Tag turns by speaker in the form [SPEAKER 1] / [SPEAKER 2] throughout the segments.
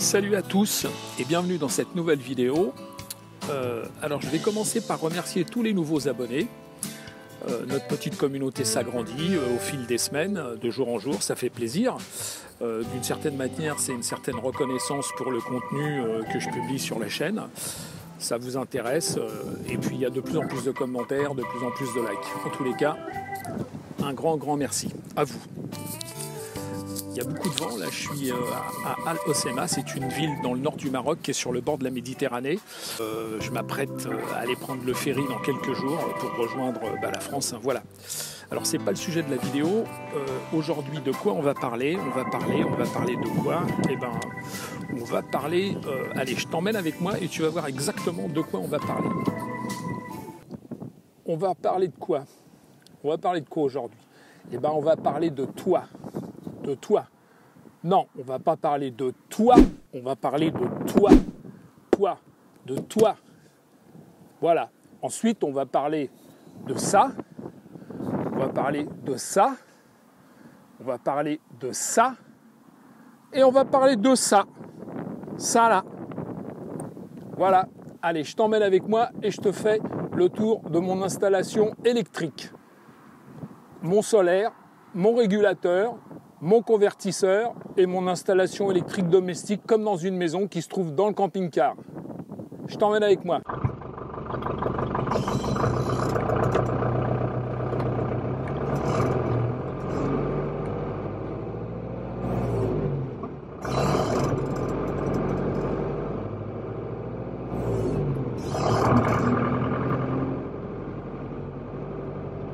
[SPEAKER 1] Salut à tous et bienvenue dans cette nouvelle vidéo. Alors je vais commencer par remercier tous les nouveaux abonnés. Notre petite communauté s'agrandit au fil des semaines, de jour en jour, ça fait plaisir. D'une certaine manière, c'est une certaine reconnaissance pour le contenu que je publie sur la chaîne. Ça vous intéresse et puis il y a de plus en plus de commentaires, de plus en plus de likes. En tous les cas, un grand merci à vous. Il y a beaucoup de vent, là je suis à Al Hoceima, c'est une ville dans le nord du Maroc qui est sur le bord de la Méditerranée. Je m'apprête à aller prendre le ferry dans quelques jours pour rejoindre la France. Voilà. Alors c'est pas le sujet de la vidéo. Aujourd'hui, de quoi on va parler On va parler de quoi Eh ben, on va parler... allez, je t'emmène avec moi et tu vas voir exactement de quoi on va parler. On va parler de quoi On va parler de quoi aujourd'hui Eh ben, on va parler de toi. De toi. Non, on va pas parler de toi, on va parler de toi. Toi, de toi. Voilà. Ensuite, on va parler de ça. On va parler de ça. On va parler de ça. Et on va parler de ça. Ça là. Voilà. Allez, je t'emmène avec moi et je te fais le tour de mon installation électrique. Mon solaire, mon régulateur, mon convertisseur et mon installation électrique domestique comme dans une maison qui se trouve dans le camping-car. Je t'emmène avec moi.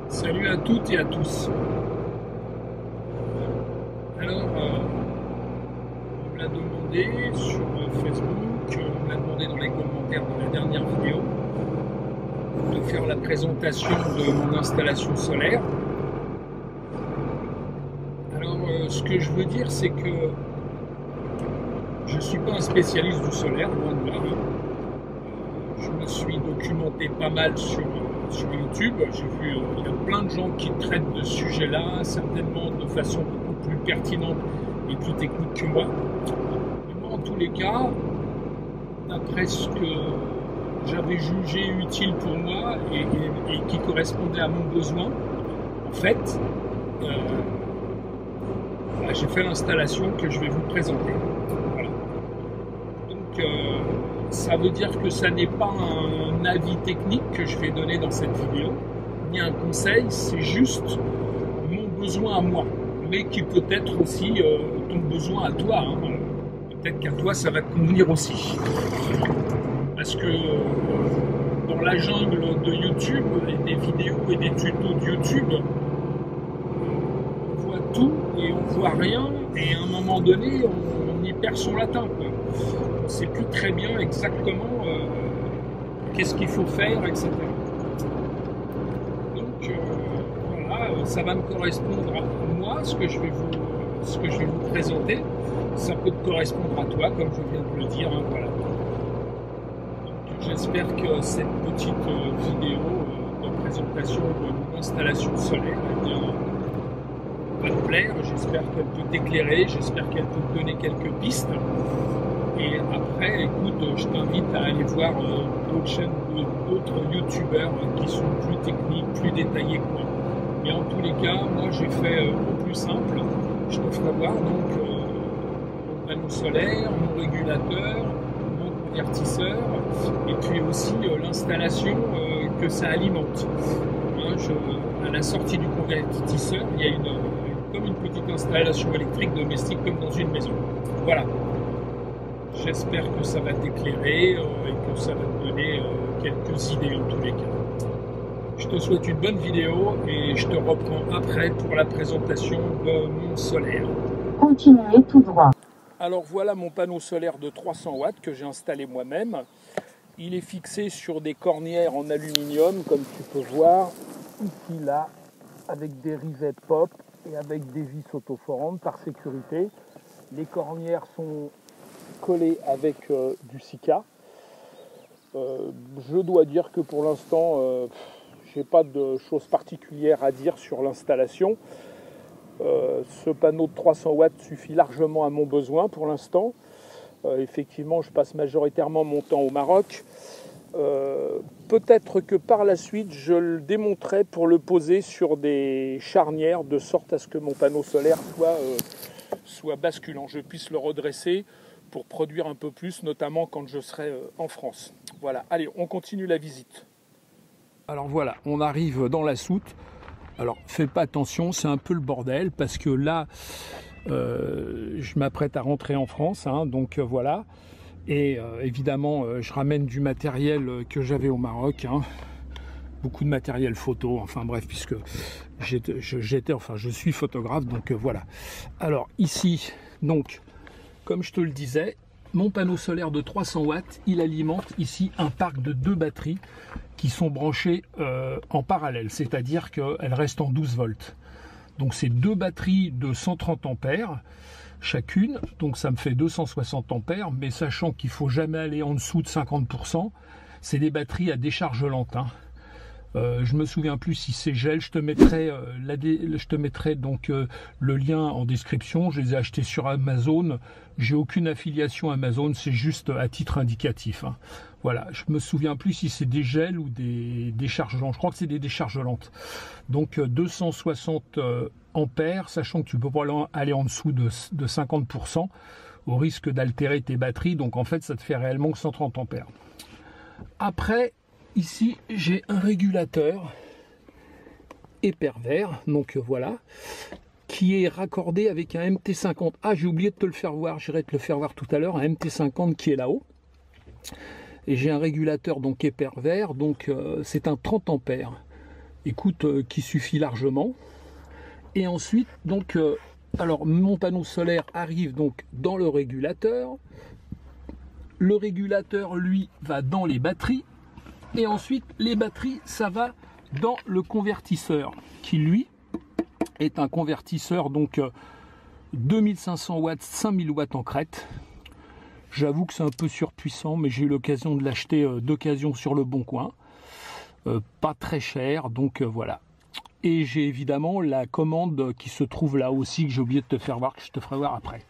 [SPEAKER 1] Salut à toutes et à tous. Alors, on me l'a demandé sur Facebook, on me l'a demandé dans les commentaires de la dernière vidéo de faire la présentation de mon installation solaire. Alors, ce que je veux dire, c'est que je ne suis pas un spécialiste du solaire, loin de là. Je me suis documenté pas mal sur YouTube. J'ai vu il y a plein de gens qui traitent de ce sujet-là, certainement de façon beaucoup plus pertinente et plus technique que moi. Mais moi, en tous les cas, d'après ce que j'avais jugé utile pour moi et qui correspondait à mon besoin, en fait, j'ai fait l'installation que je vais vous présenter. Voilà. Donc, ça veut dire que ça n'est pas un avis technique que je vais donner dans cette vidéo, ni un conseil, c'est juste mon besoin à moi, mais qui peut être aussi ton besoin à toi. Hein. Peut-être qu'à toi, ça va te convenir aussi. Parce que dans la jungle de YouTube, et des vidéos et des tutos de YouTube, on voit tout et on voit rien, et à un moment donné, on y perd son latin, quoi. On ne sait plus très bien exactement qu'est-ce qu'il faut faire, etc. Donc voilà, ça va me correspondre à moi, ce que je vais vous présenter. Ça peut te correspondre à toi, comme je viens de le dire. Hein, voilà. Donc, j'espère que cette petite vidéo de présentation de mon installation solaire va te plaire. J'espère qu'elle peut t'éclairer, j'espère qu'elle peut te donner quelques pistes. Et après, écoute, je t'invite à aller voir d'autres chaînes, d'autres youtubeurs qui sont plus techniques, plus détaillés que moi. Mais en tous les cas, moi j'ai fait au plus simple. Je te ferai voir donc mon panneau solaire, mon régulateur, mon convertisseur, et puis aussi l'installation que ça alimente. Hein, à la sortie du convertisseur, il y a comme une petite installation électrique domestique comme dans une maison. Voilà. J'espère que ça va t'éclairer et que ça va te donner quelques idées en tous les cas. Je te souhaite une bonne vidéo et je te reprends après pour la présentation de mon solaire.
[SPEAKER 2] Continuez tout droit.
[SPEAKER 1] Alors voilà mon panneau solaire de 300 watts que j'ai installé moi-même. Il est fixé sur des cornières en aluminium comme tu peux voir ici là avec des rivets pop et avec des vis autoforantes par sécurité. Les cornières sont collées avec du Sika. Je dois dire que pour l'instant j'ai pas de choses particulières à dire sur l'installation. Ce panneau de 300 watts suffit largement à mon besoin pour l'instant. Effectivement, je passe majoritairement mon temps au Maroc. Peut-être que par la suite, je le démonterai pour le poser sur des charnières, de sorte à ce que mon panneau solaire soit basculant. Je puisse le redresser pour produire un peu plus, notamment quand je serai en France. Voilà, allez, on continue la visite. Alors voilà, on arrive dans la soute. Alors, fais pas attention, c'est un peu le bordel, parce que là, je m'apprête à rentrer en France, hein, donc voilà. Et évidemment, je ramène du matériel que j'avais au Maroc, hein. Beaucoup de matériel photo, enfin bref, puisque je suis photographe, donc voilà. Alors ici, donc, comme je te le disais, mon panneau solaire de 300 watts, il alimente ici un parc de 2 batteries qui sont branchées en parallèle, c'est-à-dire qu'elles restent en 12 volts. Donc c'est 2 batteries de 130 ampères chacune, donc ça me fait 260 ampères, mais sachant qu'il ne faut jamais aller en dessous de 50%, c'est des batteries à décharge lente, hein. Je me souviens plus si c'est gel, je te mettrai donc le lien en description. Je les ai achetés sur Amazon, j'ai aucune affiliation Amazon, c'est juste à titre indicatif, hein. Voilà, je me souviens plus si c'est des gels ou des décharges lentes, je crois que c'est des décharges lentes. Donc 260 ampères, sachant que tu peux pas aller en dessous de 50% au risque d'altérer tes batteries, donc en fait ça te fait réellement que 130 ampères. Après, ici, j'ai un régulateur Eperver, donc voilà, qui est raccordé avec un MT50. Ah, j'ai oublié de te le faire voir, j'irai te le faire voir tout à l'heure, un MT50 qui est là-haut. Et j'ai un régulateur donc Eperver, donc c'est un 30 ampères. Écoute, qui suffit largement. Et ensuite, donc, alors mon panneau solaire arrive donc dans le régulateur. Le régulateur, lui, va dans les batteries. Et ensuite, les batteries, ça va dans le convertisseur, qui lui est un convertisseur donc 2500 watts, 5000 watts en crête. J'avoue que c'est un peu surpuissant, mais j'ai eu l'occasion de l'acheter d'occasion sur le Bon Coin. Pas très cher, donc voilà. Et j'ai évidemment la commande qui se trouve là aussi, que j'ai oublié de te faire voir, que je te ferai voir après.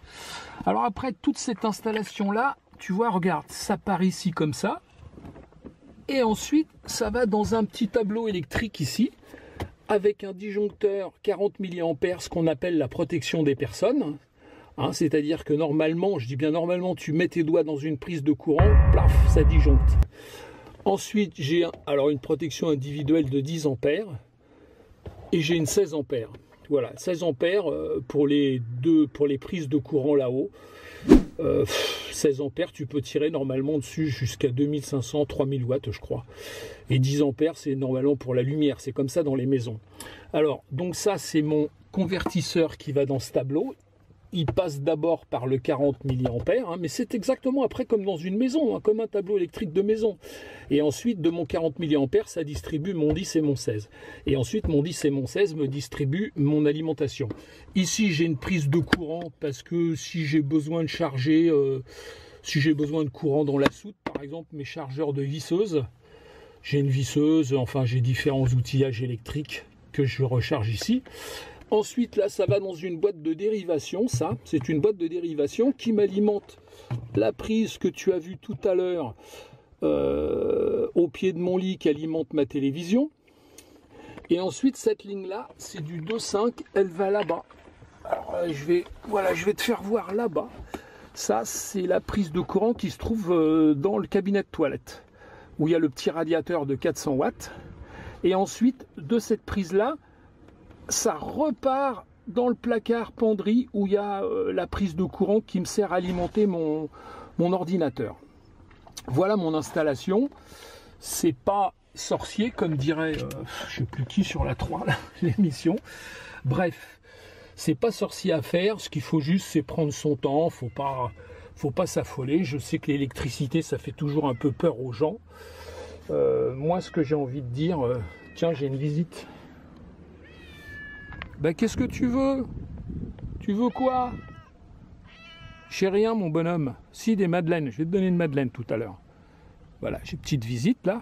[SPEAKER 1] Alors après, toute cette installation-là, tu vois, regarde, ça part ici comme ça. Et ensuite, ça va dans un petit tableau électrique ici, avec un disjoncteur 40 mA, ce qu'on appelle la protection des personnes. Hein, c'est-à-dire que normalement, je dis bien normalement, tu mets tes doigts dans une prise de courant, plaf, ça disjoncte. Ensuite, j'ai alors une protection individuelle de 10 ampères et j'ai une 16 ampères. Voilà, 16 ampères pour les prises de courant là-haut. 16 ampères, tu peux tirer normalement dessus jusqu'à 2500, 3000 watts, je crois. Et 10 ampères, c'est normalement pour la lumière. C'est comme ça dans les maisons. Alors, donc ça, c'est mon convertisseur qui va dans ce tableau. Il passe d'abord par le 40 mA, hein, mais c'est exactement après comme dans une maison, hein, comme un tableau électrique de maison. Et ensuite, de mon 40 mA, ça distribue mon 10 et mon 16. Et ensuite, mon 10 et mon 16 me distribuent mon alimentation. Ici, j'ai une prise de courant parce que si j'ai besoin de charger, si j'ai besoin de courant dans la soute, par exemple, mes chargeurs de visseuse, j'ai une visseuse, enfin, j'ai différents outillages électriques que je recharge ici. Ensuite, là, ça va dans une boîte de dérivation, ça. C'est une boîte de dérivation qui m'alimente la prise que tu as vue tout à l'heure au pied de mon lit qui alimente ma télévision. Et ensuite, cette ligne-là, c'est du 2,5, elle va là-bas. Alors, je vais te faire voir là-bas. Ça, c'est la prise de courant qui se trouve dans le cabinet de toilette, où il y a le petit radiateur de 400 watts. Et ensuite, de cette prise-là, ça repart dans le placard penderie où il y a la prise de courant qui me sert à alimenter mon ordinateur. Voilà mon installation. C'est pas sorcier comme dirait je sais plus qui sur la 3 l'émission. Bref, c'est pas sorcier à faire. Ce qu'il faut juste, c'est prendre son temps. Faut pas s'affoler. Je sais que l'électricité, ça fait toujours un peu peur aux gens. Moi, ce que j'ai envie de dire, tiens, j'ai une visite. Ben, qu'est-ce que tu veux? Tu veux quoi? J'ai rien, mon bonhomme. Si, des madeleines. Je vais te donner une madeleine tout à l'heure. Voilà, j'ai une petite visite là.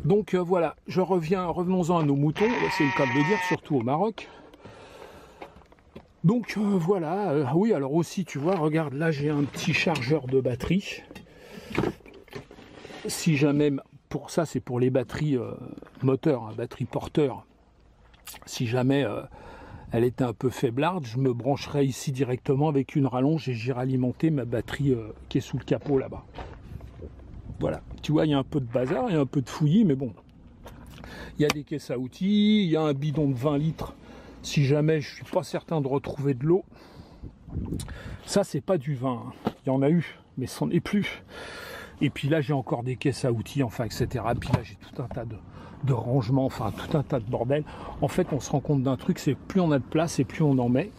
[SPEAKER 1] Donc voilà, revenons-en à nos moutons. C'est le cas de le dire, surtout au Maroc. Donc voilà, oui, alors aussi, tu vois, regarde, là j'ai un petit chargeur de batterie. Si jamais, pour ça c'est pour les batteries moteurs, hein, batteries porteurs. Si jamais elle était un peu faiblarde, je me brancherais ici directement avec une rallonge et j'irai alimenter ma batterie qui est sous le capot là-bas. Voilà, tu vois, il y a un peu de bazar, il y a un peu de fouillis, mais bon. Il y a des caisses à outils, il y a un bidon de 20 litres, si jamais je suis pas certain de retrouver de l'eau. Ça, c'est pas du vin, hein. Il y en a eu, mais c'en est plus. Et puis là, j'ai encore des caisses à outils, enfin, etc. Puis là, j'ai tout un tas de rangements, enfin, tout un tas de bordel. En fait, on se rend compte d'un truc, c'est plus on a de place et plus on en met.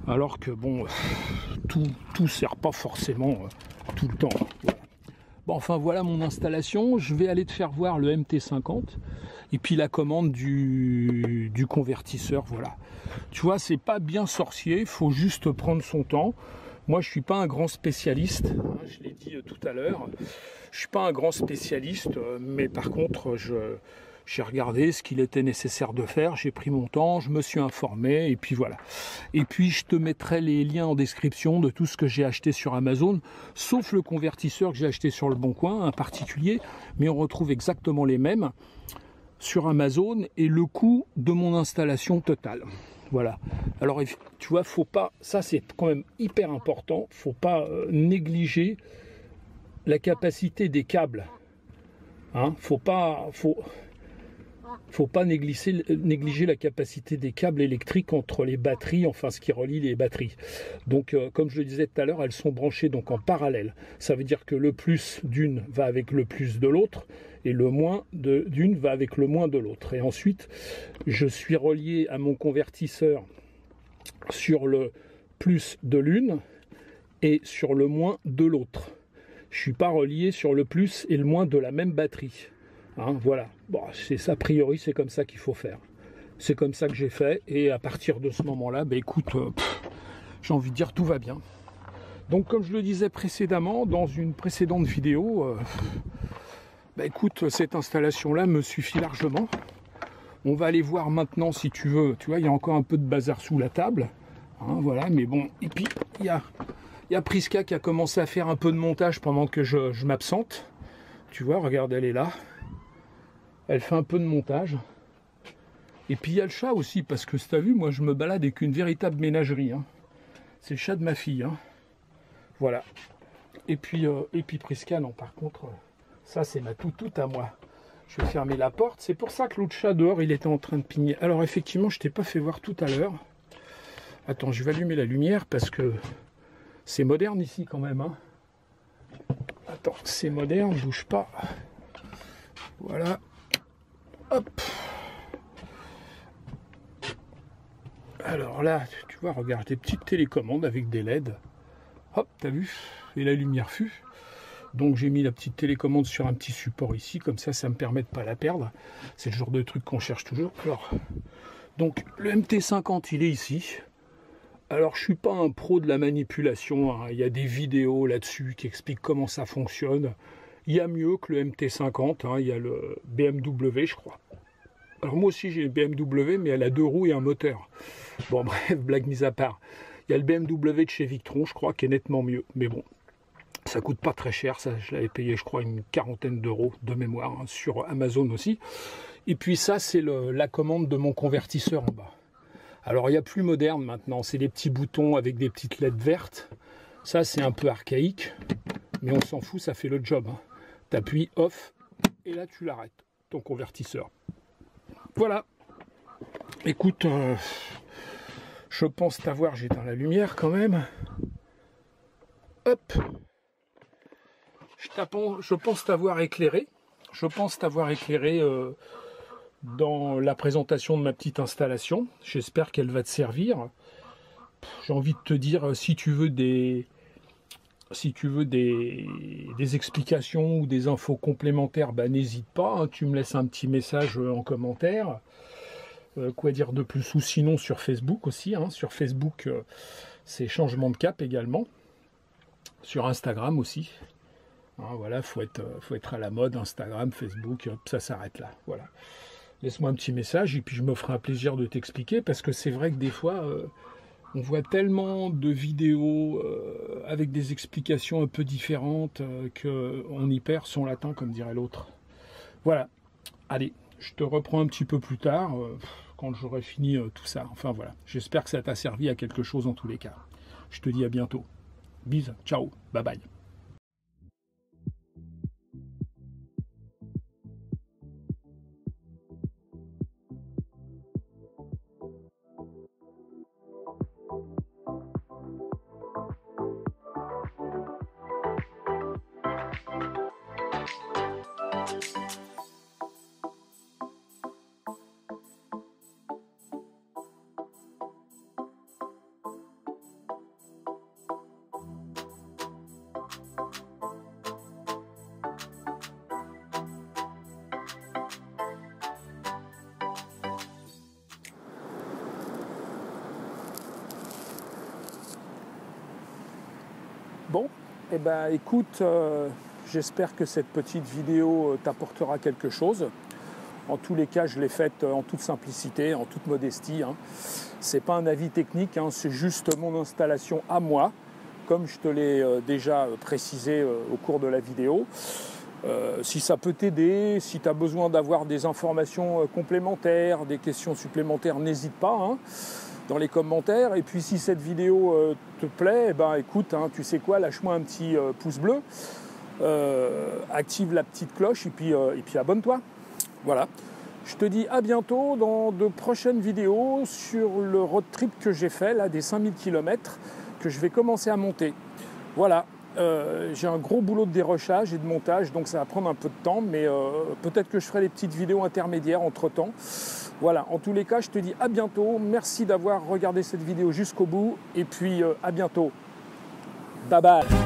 [SPEAKER 1] Alors que, bon, tout sert pas forcément tout le temps. Voilà. Bon, enfin, voilà mon installation. Je vais aller te faire voir le MT50 et puis la commande du convertisseur, voilà. Tu vois, c'est pas bien sorcier, il faut juste prendre son temps. Moi, je suis pas un grand spécialiste, hein, je l'ai dit tout à l'heure. Je suis pas un grand spécialiste, mais par contre, j'ai regardé ce qu'il était nécessaire de faire, j'ai pris mon temps, je me suis informé, et puis voilà. Et puis, je te mettrai les liens en description de tout ce que j'ai acheté sur Amazon, sauf le convertisseur que j'ai acheté sur Le Bon Coin, un particulier, mais on retrouve exactement les mêmes sur Amazon, et le coût de mon installation totale. Voilà. Alors, tu vois, faut pas, ça c'est quand même hyper important, faut pas négliger la capacité des câbles. Hein, faut pas négliger la capacité des câbles électriques entre les batteries, enfin ce qui relie les batteries. Donc, comme je le disais tout à l'heure, elles sont branchées donc en parallèle. Ça veut dire que le plus d'une va avec le plus de l'autre, et le moins d'une va avec le moins de l'autre. Et ensuite, je suis relié à mon convertisseur sur le plus de l'une et sur le moins de l'autre. Je ne suis pas relié sur le plus et le moins de la même batterie. Hein, voilà. Bon, c'est ça, a priori, c'est comme ça qu'il faut faire. C'est comme ça que j'ai fait. Et à partir de ce moment-là, bah, écoute, j'ai envie de dire, tout va bien. Donc, comme je le disais précédemment, dans une précédente vidéo, bah, écoute, cette installation-là me suffit largement. On va aller voir maintenant, si tu veux. Tu vois, il y a encore un peu de bazar sous la table. Hein, voilà, mais bon. Et puis, il y a Prisca qui a commencé à faire un peu de montage pendant que je m'absente. Tu vois, regarde, elle est là. Elle fait un peu de montage. Et puis, il y a le chat aussi, parce que, tu as vu, moi, je me balade avec une véritable ménagerie. Hein. C'est le chat de ma fille. Hein. Voilà. Et puis Prisca, non, par contre... Ça, c'est ma toutoute à moi. Je vais fermer la porte. C'est pour ça que l'autre chat dehors, il était en train de pigner. Alors, effectivement, je ne t'ai pas fait voir tout à l'heure. Attends, je vais allumer la lumière parce que c'est moderne ici quand même. Hein. Attends, c'est moderne, bouge pas. Voilà. Hop. Alors là, tu vois, regarde, des petites télécommandes avec des LED. Hop, t'as vu? Et la lumière fut. Donc j'ai mis la petite télécommande sur un petit support ici, comme ça, ça me permet de ne pas la perdre. C'est le genre de truc qu'on cherche toujours. Alors, donc le MT50, il est ici. Alors je suis pas un pro de la manipulation, hein. Il y a des vidéos là-dessus qui expliquent comment ça fonctionne. Il y a mieux que le MT50, hein. Il y a le BMW, je crois. Alors moi aussi j'ai une BMW, mais elle a 2 roues et un moteur. Bon bref, blague mise à part. Il y a le BMW de chez Victron, je crois, qui est nettement mieux. Mais bon. Ça coûte pas très cher, ça je l'avais payé je crois une quarantaine d'euros de mémoire, hein, sur Amazon aussi. Et puis ça c'est la commande de mon convertisseur en bas. Alors il y a plus moderne maintenant, c'est des petits boutons avec des petites LED vertes. Ça c'est un peu archaïque, mais on s'en fout, ça fait le job. Hein. Tu appuies off et là tu l'arrêtes, ton convertisseur. Voilà. Écoute, je pense t'avoir, j'éteins la lumière quand même. Hop. Je pense t'avoir éclairé. Je pense t'avoir éclairé dans la présentation de ma petite installation. J'espère qu'elle va te servir. J'ai envie de te dire, si tu veux des explications ou des infos complémentaires, bah, n'hésite pas. Hein, tu me laisses un petit message en commentaire. Quoi dire de plus? Ou sinon sur Facebook aussi. Hein, sur Facebook, c'est changement de cap également. Sur Instagram aussi. Hein, voilà, faut être à la mode, Instagram, Facebook, hop, ça s'arrête là. Voilà. Laisse-moi un petit message et puis je me ferai un plaisir de t'expliquer parce que c'est vrai que des fois, On voit tellement de vidéos avec des explications un peu différentes qu'on y perd son latin, comme dirait l'autre. Voilà. Allez, je te reprends un petit peu plus tard, quand j'aurai fini tout ça. Enfin voilà, j'espère que ça t'a servi à quelque chose en tous les cas. Je te dis à bientôt. Bis, ciao, bye bye. Bon, eh ben, écoute, j'espère que cette petite vidéo t'apportera quelque chose. En tous les cas, je l'ai faite en toute simplicité, en toute modestie. Hein. Ce n'est pas un avis technique, hein, c'est juste mon installation à moi, comme je te l'ai déjà précisé au cours de la vidéo. Si ça peut t'aider, si tu as besoin d'avoir des informations complémentaires, des questions supplémentaires, n'hésite pas. Hein, dans les commentaires. Et puis si cette vidéo te plaît, eh ben, écoute, hein, tu sais quoi, lâche-moi un petit pouce bleu, active la petite cloche et puis abonne-toi. Voilà. Je te dis à bientôt dans de prochaines vidéos sur le road trip que j'ai fait, là, des 5000 km, que je vais commencer à monter. Voilà. J'ai un gros boulot de dérochage et de montage, donc ça va prendre un peu de temps, mais peut-être que je ferai des petites vidéos intermédiaires entre-temps. Voilà, en tous les cas, je te dis à bientôt. Merci d'avoir regardé cette vidéo jusqu'au bout. Et puis, à bientôt. Bye bye.